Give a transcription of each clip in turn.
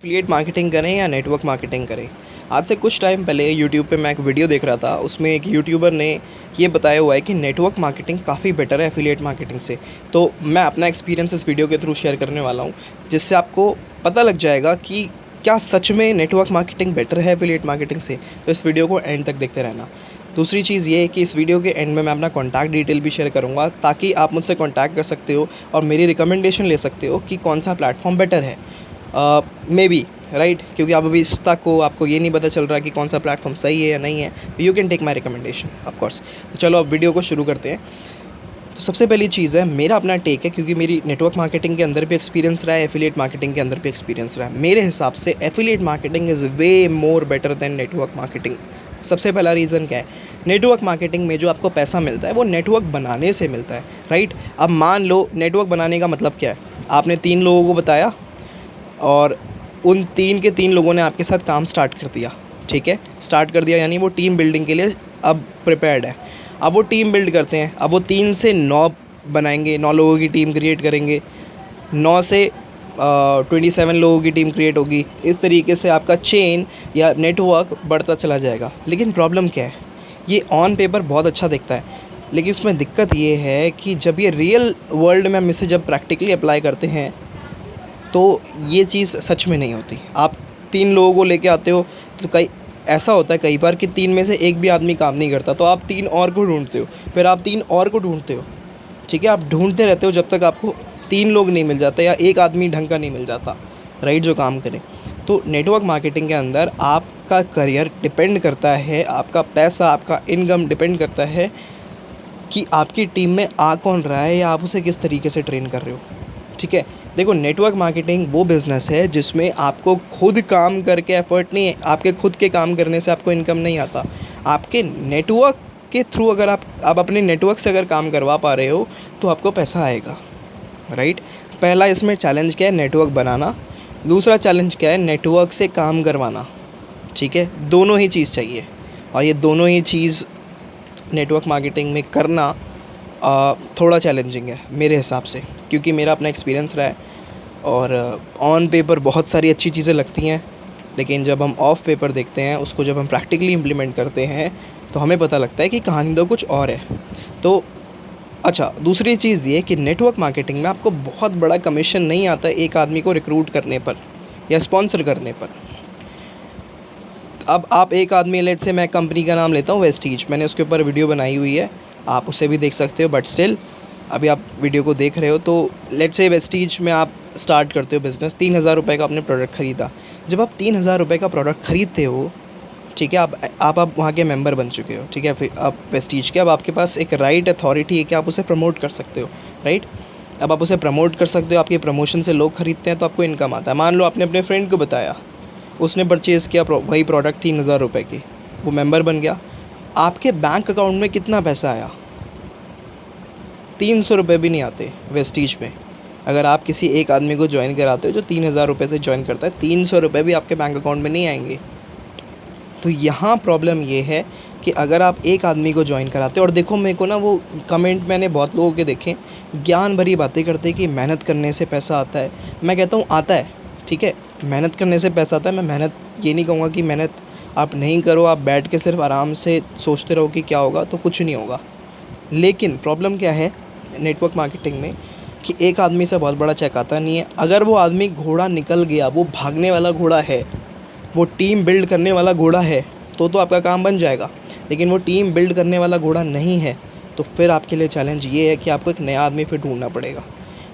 Affiliate marketing करें या network marketing करें। आज से कुछ टाइम पहले यूट्यूब पे मैं एक वीडियो देख रहा था, उसमें एक यूट्यूबर ने ये बताया हुआ है कि नेटवर्क मार्केटिंग काफ़ी बेटर है एफिलिएट मार्केटिंग से। तो मैं अपना एक्सपीरियंस इस वीडियो के थ्रू शेयर करने वाला हूँ, जिससे आपको पता लग जाएगा कि क्या सच में नेटवर्क मार्केटिंग बेटर है एफिलिएट मार्केटिंग से। तो इस वीडियो को एंड तक देखते रहना। दूसरी चीज़ ये है कि इस वीडियो के एंड में मैं अपना कॉन्टैक्ट डिटेल भी शेयर करूँगा, ताकि आप मुझसे कॉन्टैक्ट कर सकते हो और मेरी रिकमेंडेशन ले सकते हो कि कौन सा प्लेटफॉर्म बेटर है। मे बी राइट, क्योंकि आप अभी इस तक को आपको ये नहीं पता चल रहा कि कौन सा प्लेटफॉर्म सही है या नहीं है। You can take my recommendation of course. तो चलो अब वीडियो को शुरू करते हैं। तो सबसे पहली चीज़ है, मेरा अपना टेक है, क्योंकि मेरी नेटवर्क मार्केटिंग के अंदर भी एक्सपीरियंस रहा है, एफिलिएट मार्केटिंग के अंदर भी एक्सपीरियंस रहा है। मेरे हिसाब से affiliate marketing is way more better than network marketing. सबसे पहला रीज़न क्या है, नेटवर्क मार्केटिंग में जो आपको पैसा मिलता है वो नेटवर्क बनाने से मिलता है, राइट। अब मान लो नेटवर्क बनाने का मतलब क्या है, आपने 3 लोगों को बताया और उन 3 के 3 लोगों ने आपके साथ काम स्टार्ट कर दिया, ठीक है। स्टार्ट कर दिया यानी वो टीम बिल्डिंग के लिए अब प्रिपेयर्ड है। अब वो टीम बिल्ड करते हैं, अब वो 3 से 9 बनाएंगे, 9 लोगों की टीम क्रिएट करेंगे, 9 से 27 लोगों की टीम क्रिएट होगी। इस तरीके से आपका चेन या नेटवर्क बढ़ता चला जाएगा। लेकिन प्रॉब्लम क्या है, ये ऑन पेपर बहुत अच्छा दिखता है, लेकिन इसमें दिक्कत ये है कि जब ये रियल वर्ल्ड में हम इसे जब प्रैक्टिकली अप्लाई करते हैं तो ये चीज़ सच में नहीं होती। आप 3 लोगों को लेके आते हो तो कई ऐसा होता है कई बार कि 3 में से एक भी आदमी काम नहीं करता, तो आप 3 और को ढूंढते हो, फिर आप 3 और को ढूंढते हो, ठीक है। आप ढूंढते रहते हो जब तक आपको 3 लोग नहीं मिल जाते या एक आदमी ढंग का नहीं मिल जाता, राइट, जो काम करे। तो नेटवर्क मार्केटिंग के अंदर आपका करियर डिपेंड करता है, आपका पैसा, आपका इनकम डिपेंड करता है कि आपकी टीम में आ कौन रहा है या आप उसे किस तरीके से ट्रेन कर रहे हो, ठीक है। देखो, नेटवर्क मार्केटिंग वो बिज़नेस है जिसमें आपको खुद काम करके एफर्ट नहीं है, आपके खुद के काम करने से आपको इनकम नहीं आता। आपके नेटवर्क के थ्रू अगर आप अपने नेटवर्क से अगर काम करवा पा रहे हो तो आपको पैसा आएगा, राइट। पहला इसमें चैलेंज क्या है, नेटवर्क बनाना। दूसरा चैलेंज क्या है, नेटवर्क से काम करवाना, ठीक है। दोनों ही चीज़ चाहिए और ये दोनों ही चीज़ नेटवर्क मार्केटिंग में करना थोड़ा चैलेंजिंग है मेरे हिसाब से, क्योंकि मेरा अपना एक्सपीरियंस रहा है। और ऑन पेपर बहुत सारी अच्छी चीज़ें लगती हैं, लेकिन जब हम ऑफ पेपर देखते हैं, उसको जब हम प्रैक्टिकली इम्प्लीमेंट करते हैं तो हमें पता लगता है कि कहानी तो कुछ और है। तो अच्छा, दूसरी चीज़ ये कि नेटवर्क मार्केटिंग में आपको बहुत बड़ा कमीशन नहीं आता एक आदमी को रिक्रूट करने पर या स्पॉन्सर करने पर। अब आप एक आदमी, लेट्स से मैं कंपनी का नाम लेता हूँ वेस्टीज, मैंने उसके ऊपर वीडियो बनाई हुई है, आप उसे भी देख सकते हो, बट स्टिल अभी आप वीडियो को देख रहे हो। तो लेट्स से वेस्टीज में आप स्टार्ट करते हो बिज़नेस, 3000 रुपये का आपने प्रोडक्ट ख़रीदा। जब आप 3000 रुपये का प्रोडक्ट ख़रीदते हो, ठीक है, आप वहाँ के मेंबर बन चुके हो, ठीक है, फिर आप वेस्टीज के, अब आपके पास एक राइट अथॉरिटी है कि आप उसे प्रमोट कर सकते हो, राइट। अब आप उसे प्रमोट कर सकते हो, आपके प्रमोशन से लोग ख़रीदते हैं तो आपको इनकम आता है। मान लो आपने अपने फ्रेंड को बताया, उसने परचेज़ किया वही प्रोडक्ट 3000 रुपये की, वो मेंबर बन गया, आपके बैंक अकाउंट में कितना पैसा आया, 300 रुपये भी नहीं आते वेस्टीज में। अगर आप किसी एक आदमी को ज्वाइन कराते हो जो 3000 रुपये से ज्वाइन करता है, 300 रुपये भी आपके बैंक अकाउंट में नहीं आएंगे। तो यहाँ प्रॉब्लम ये है कि अगर आप एक आदमी को ज्वाइन कराते हो, और देखो मेरे को ना वो कमेंट मैंने बहुत लोगों के देखे, ज्ञान भरी बातें करते कि मेहनत करने से पैसा आता है। मैं कहता हूँ आता है, ठीक है, मेहनत करने से पैसा आता है। मैं मेहनत ये नहीं कहूँगा कि मेहनत आप नहीं करो, आप बैठ के सिर्फ आराम से सोचते रहो कि क्या होगा, तो कुछ नहीं होगा। लेकिन प्रॉब्लम क्या है नेटवर्क मार्केटिंग में कि एक आदमी से बहुत बड़ा चेक आता नहीं है। अगर वो आदमी घोड़ा निकल गया, वो भागने वाला घोड़ा है, वो टीम बिल्ड करने वाला घोड़ा है, तो आपका काम बन जाएगा। लेकिन वो टीम बिल्ड करने वाला घोड़ा नहीं है, तो फिर आपके लिए चैलेंज ये है कि आपको एक नया आदमी फिर ढूंढना पड़ेगा।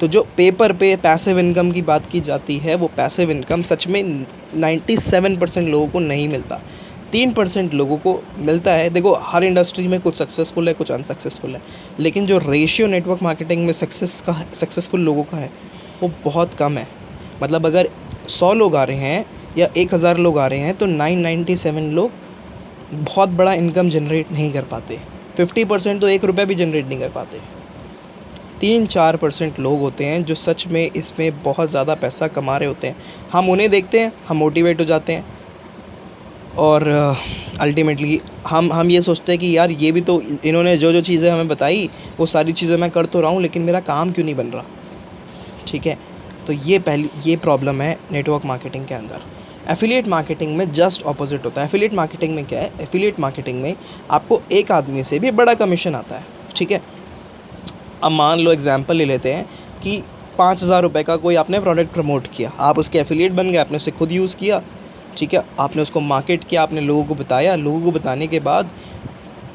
तो जो पेपर पे पैसिव इनकम की बात की जाती है, वो पैसिव इनकम सच में 97% लोगों को नहीं मिलता, 3% लोगों को मिलता है। देखो, हर इंडस्ट्री में कुछ सक्सेसफुल है, कुछ अनसक्सेसफुल है, लेकिन जो रेशियो नेटवर्क मार्केटिंग में सक्सेसफुल लोगों का है वो बहुत कम है। मतलब अगर 100 लोग आ रहे हैं या 1000 लोग आ रहे हैं तो 997 लोग बहुत बड़ा इनकम जनरेट नहीं कर पाते। 50% तो 1 रुपया भी जनरेट नहीं कर पाते। 3-4% लोग होते हैं जो सच में इसमें बहुत ज़्यादा पैसा कमा रहे होते हैं। हम उन्हें देखते हैं, हम मोटिवेट हो जाते हैं और अल्टीमेटली हम ये सोचते हैं कि यार ये भी तो, इन्होंने जो जो चीज़ें हमें बताई वो सारी चीज़ें मैं कर तो रहा हूँ, लेकिन मेरा काम क्यों नहीं बन रहा, ठीक है। तो ये प्रॉब्लम है नेटवर्क मार्केटिंग के अंदर। एफिलिएट मार्केटिंग में जस्ट ऑपोजिट होता है। एफिलिएट मार्केटिंग में क्या है, एफिलिएट मार्केटिंग में आपको एक आदमी से भी बड़ा कमीशन आता है, ठीक है। अब मान लो एग्जांपल ले लेते हैं कि 5,000 रुपये का कोई आपने प्रोडक्ट प्रमोट किया, आप उसके एफिलिएट बन गए, आपने उसे खुद यूज़ किया, ठीक है, आपने उसको मार्केट किया, आपने लोगों को बताया, लोगों को बताने के बाद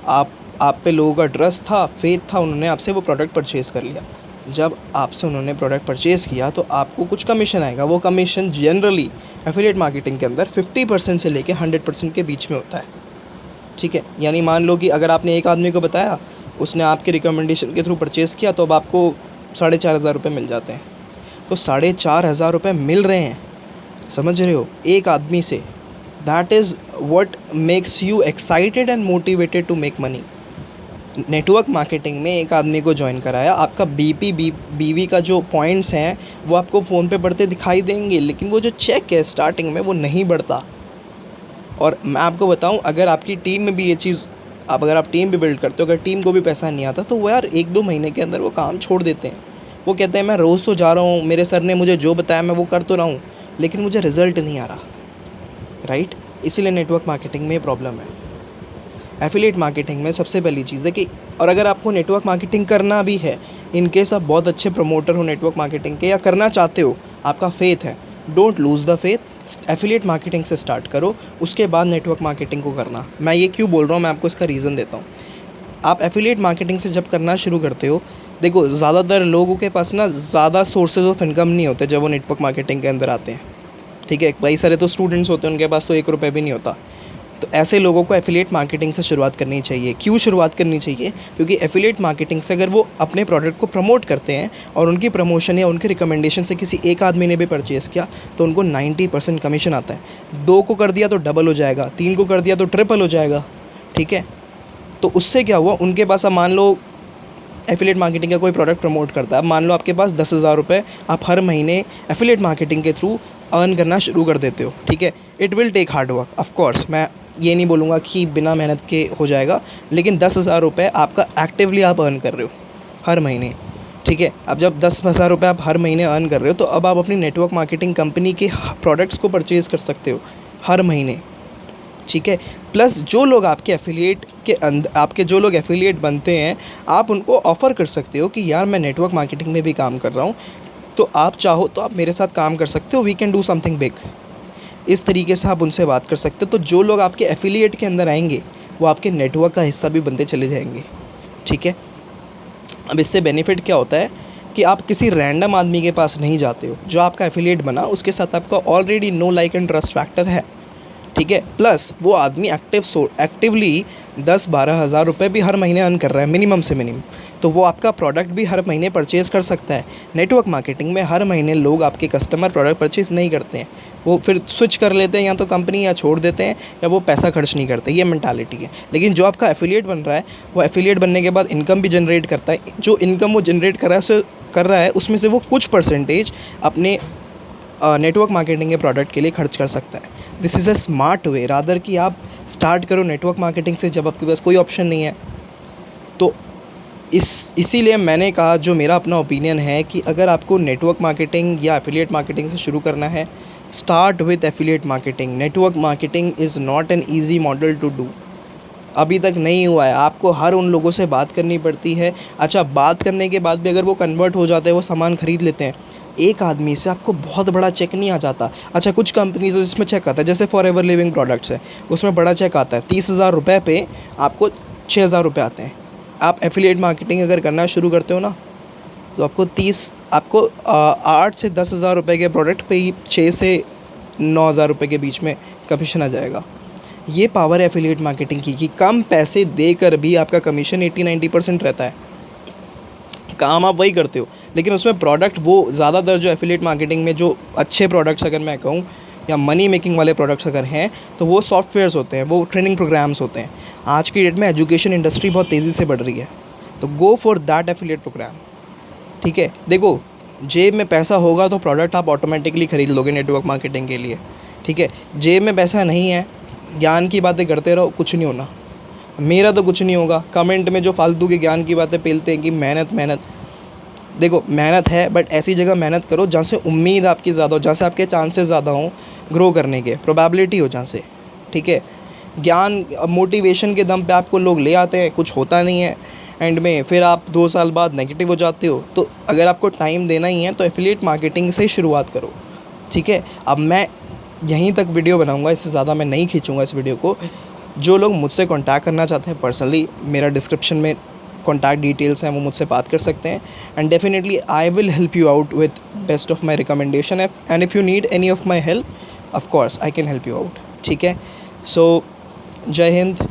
आप पे लोगों का ट्रस्ट था, फेथ था, उन्होंने आपसे वो प्रोडक्ट परचेज़ कर लिया। जब आपसे उन्होंने प्रोडक्ट परचेज़ किया तो आपको कुछ कमीशन आएगा। वो कमीशन जनरली एफिलिएट मार्केटिंग के अंदर 50% से लेके 100% के बीच में होता है, ठीक है। यानी मान लो कि अगर आपने एक आदमी को बताया, उसने आपके रिकमेंडेशन के थ्रू परचेज़ किया, तो अब आपको 4,500 रुपये मिल जाते हैं। तो 4,500 रुपये मिल रहे हैं, समझ रहे हो, एक आदमी से। That is what makes you excited and motivated to make money. Network marketing में एक आदमी को ज्वाइन कराया, आपका बीवी का जो पॉइंट्स हैं वो आपको फ़ोन पे बढ़ते दिखाई देंगे, लेकिन वो जो चेक है स्टार्टिंग में वो नहीं बढ़ता। और मैं आपको बताऊं, अगर आपकी टीम में भी ये चीज़, अगर आप टीम भी बिल्ड करते हो, अगर टीम को भी पैसा नहीं आता, तो वो यार 1-2 महीने के अंदर वो काम छोड़ देते हैं। वो कहते हैं मैं रोज़ तो जा रहा हूँ, मेरे सर ने मुझे जो बताया मैं वो कर तो रहा हूँ, लेकिन मुझे रिज़ल्ट नहीं आ रहा, राइट। इसीलिए नेटवर्क मार्केटिंग में ये प्रॉब्लम है। एफिलिएट मार्केटिंग में सबसे पहली चीज़ है कि, और अगर आपको नेटवर्क मार्केटिंग करना भी है, इन केस आप बहुत अच्छे प्रमोटर हो नेटवर्क मार्केटिंग के, या करना चाहते हो, आपका फेथ है, don't lose the faith, affiliate marketing से स्टार्ट करो, उसके बाद नेटवर्क मार्केटिंग को करना। मैं ये क्यों बोल रहा हूँ, मैं आपको इसका रीज़न देता हूँ। आप एफिलिएट मार्केटिंग से जब करना शुरू करते हो, देखो ज़्यादातर लोगों के पास ना ज़्यादा सोर्सेज ऑफ इनकम नहीं होते जब वो नेटवर्क मार्केटिंग के अंदर आते हैं, ठीक है। कई सारे तो स्टूडेंट्स होते हैं, उनके पास तो 1 रुपये भी नहीं होता। तो ऐसे लोगों को एफिलिएट मार्केटिंग से शुरुआत करनी चाहिए। क्यों शुरुआत करनी चाहिए? क्योंकि एफिलिएट मार्केटिंग से अगर वो अपने प्रोडक्ट को प्रमोट करते हैं और उनकी प्रमोशन या उनके रिकमेंडेशन से किसी एक आदमी ने भी परचेज़ किया, तो उनको 90% कमीशन आता है। 2 को कर दिया तो डबल हो जाएगा, 3 को कर दिया तो ट्रिपल हो जाएगा, ठीक है। तो उससे क्या हुआ, उनके पास, अब मान लो एफिलिएट मार्केटिंग का कोई प्रोडक्ट प्रमोट करता है, अब मान लो आपके पास 10,000 रुपये आप हर महीने एफिलिएट मार्केटिंग के थ्रू अर्न करना शुरू कर देते हो, ठीक है। It will take hard work, of course, मैं ये नहीं बोलूँगा कि बिना मेहनत के हो जाएगा, लेकिन 10,000 रुपये आपका एक्टिवली आप अर्न कर रहे हो हर महीने, ठीक है। अब जब 10,000 रुपये आप हर महीने अर्न कर रहे हो, तो अब आप अपनी नेटवर्क मार्केटिंग कंपनी के प्रोडक्ट्स को परचेज़ कर सकते हो हर महीने, ठीक है। प्लस जो लोग आपके एफिलिएट के अंदर, आपके जो लोग एफिलिएट बनते हैं, आप उनको ऑफ़र कर सकते हो कि यार मैं नेटवर्क मार्केटिंग में भी काम कर रहा हूँ, तो आप चाहो तो आप मेरे साथ काम कर सकते हो, we can do something big. इस तरीके से आप उनसे बात कर सकते हो। तो जो लोग आपके एफिलिएट के अंदर आएंगे, वो आपके नेटवर्क का हिस्सा भी बनते चले जाएंगे, ठीक है। अब इससे बेनिफिट क्या होता है कि आप किसी रैंडम आदमी के पास नहीं जाते हो। जो आपका एफिलिएट बना, उसके साथ आपका already know like and trust factor है, ठीक है। प्लस वो आदमी एक्टिवली 10-12 हज़ार रुपये भी हर महीने अर्न कर रहा है, मिनिमम से मिनिमम, तो वो आपका प्रोडक्ट भी हर महीने परचेज़ कर सकता है। नेटवर्क मार्केटिंग में हर महीने लोग आपके कस्टमर प्रोडक्ट परचेज़ नहीं करते हैं, वो फिर स्विच कर लेते हैं, या तो कंपनी, या छोड़ देते हैं, या वो पैसा खर्च नहीं करते, ये मेंटालिटी है। लेकिन जो आपका एफिलिएट बन रहा है, वो एफिलिएट बनने के बाद इनकम भी जनरेट करता है। जो इनकम वो जनरेट कर रहा है उसमें से वो कुछ परसेंटेज अपने नेटवर्क मार्केटिंग के प्रोडक्ट के लिए खर्च कर सकता है। This is a smart way, rather कि आप स्टार्ट करो नेटवर्क मार्केटिंग से जब आपके पास कोई ऑप्शन नहीं है। तो इसीलिए मैंने कहा, जो मेरा अपना ओपिनियन है, कि अगर आपको नेटवर्क मार्केटिंग या एफिलिएट मार्केटिंग से शुरू करना है, start with affiliate marketing. Network marketing is not an easy model to do, अभी तक नहीं हुआ है। आपको हर उन लोगों से बात करनी पड़ती है। अच्छा, बात करने के बाद भी अगर वो कन्वर्ट हो जाते हैं, वो सामान ख़रीद लेते हैं, एक आदमी से आपको बहुत बड़ा चेक नहीं आ जाता। अच्छा, कुछ कंपनीज है जिसमें चेक आता है, जैसे फॉरएवर लिविंग प्रोडक्ट्स है, उसमें बड़ा चेक आता है, 30,000 रुपये पे आपको 6,000 रुपये आते हैं। आप एफिलिएट मार्केटिंग अगर करना शुरू करते हो ना, तो आपको 8 से 10,000 रुपये के प्रोडक्ट पे ही 6 से 9,000 रुपये के बीच में कमीशन आ जाएगा। ये पावर है एफिलिएट मार्केटिंग की, कि कम पैसे देकर भी आपका कमीशन 80-90% रहता है। काम आप वही करते हो, लेकिन उसमें प्रोडक्ट, वो ज़्यादातर जो एफिलिएट मार्केटिंग में जो अच्छे प्रोडक्ट्स अगर मैं कहूँ, या मनी मेकिंग वाले प्रोडक्ट्स अगर हैं, तो वो सॉफ्टवेयर्स होते हैं, वो ट्रेनिंग प्रोग्राम्स होते हैं। आज की डेट में एजुकेशन इंडस्ट्री बहुत तेज़ी से बढ़ रही है, तो go for that affiliate programme, ठीक है। देखो, जेब में पैसा होगा तो प्रोडक्ट आप ऑटोमेटिकली ख़रीद लोगे नेटवर्क मार्केटिंग के लिए, ठीक है। जेब में पैसा नहीं है, ज्ञान की बातें करते रहो, कुछ नहीं होना। मेरा तो कुछ नहीं होगा। कमेंट में जो फालतू के ज्ञान की बातें पेलते हैं कि मेहनत, देखो मेहनत है, बट ऐसी जगह मेहनत करो जहाँ से उम्मीद आपकी ज़्यादा हो, जहाँ से आपके चांसेस ज़्यादा हों ग्रो करने के, प्रोबेबिलिटी हो जहाँ से, ठीक है। ज्ञान मोटिवेशन के दम पे आपको लोग ले आते हैं, कुछ होता नहीं है एंड में, फिर आप 2 साल बाद नेगेटिव हो जाते हो। तो अगर आपको टाइम देना ही है तो एफिलिएट मार्केटिंग से शुरुआत करो, ठीक है। अब मैं यहीं तक वीडियो बनाऊंगा, इससे ज़्यादा मैं नहीं खींचूंगा इस वीडियो को। जो लोग मुझसे कांटेक्ट करना चाहते हैं पर्सनली, मेरा डिस्क्रिप्शन में कॉन्टैक्ट डिटेल्स हैं, वो मुझसे बात कर सकते हैं and definitely I will help you out with best of my recommendation. And if you need any of my help, of course I can help you out, ठीक है। सो जय हिंद,